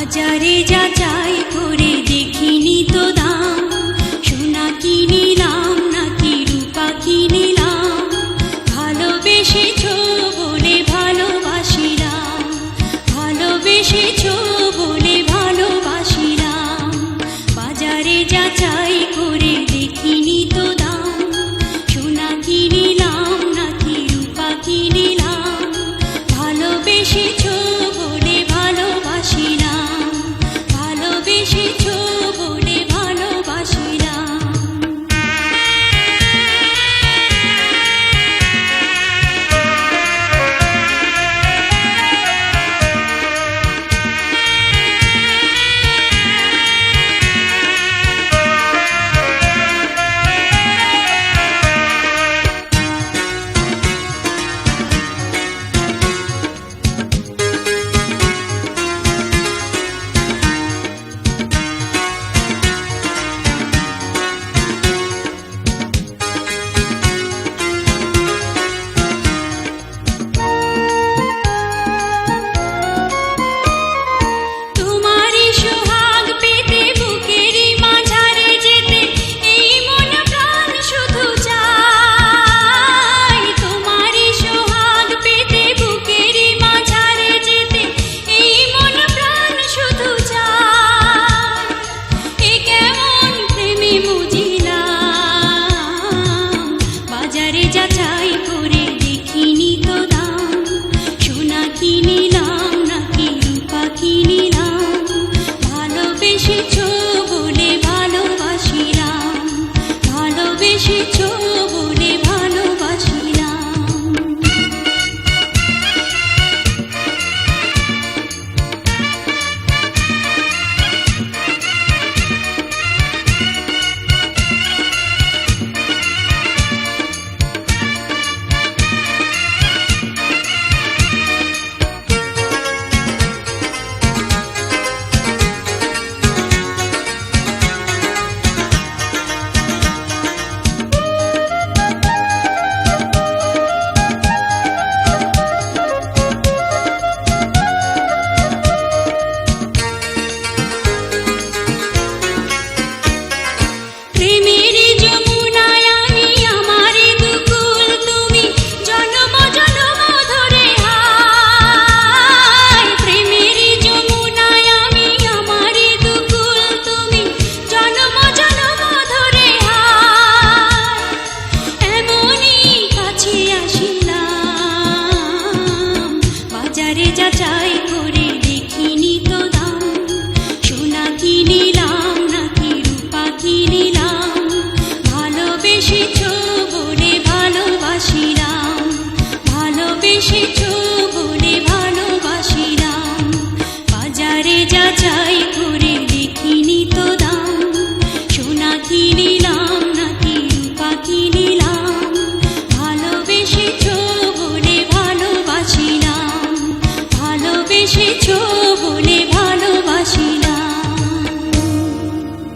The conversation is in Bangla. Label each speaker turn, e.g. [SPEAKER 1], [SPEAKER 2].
[SPEAKER 1] বাজারে যাচাই করে দেখিনি তো দাম, সোনা কিনিলাম নাকি রূপা কিনিলাম, ভালোবেসেছো বলে ভালোবাসিলাম, ভালোবেসেছো বলে ভালোবাসিলাম। বাজারে যাচাই করে দেখিনি তো দাম, সোনা কিনিলাম নাকি রূপা কিনিলাম, ভালোবেসেছো বলে ভালোবাসিলাম, ভালোবেসেছো বলে ভালোবাসিলাম। যাচাই করে দেখিনি তো দাম, সোনা কিনিলাম নাকি রূপা কিনিলাম, ভালোবেসেছো বলে ভালোবাসিলাম, ভালোবেসেছো বলে ভালোবাসিলাম। যাচাই করে দেখিনি তো দাম, সোনা কিনিলাম নাকি রূপা কিনিলাম, ভালোবেসেছো বলে ভালোবাসিলাম, ভালোবেসেছো বলে ভালোবাসিলাম। বাজারে যাচাই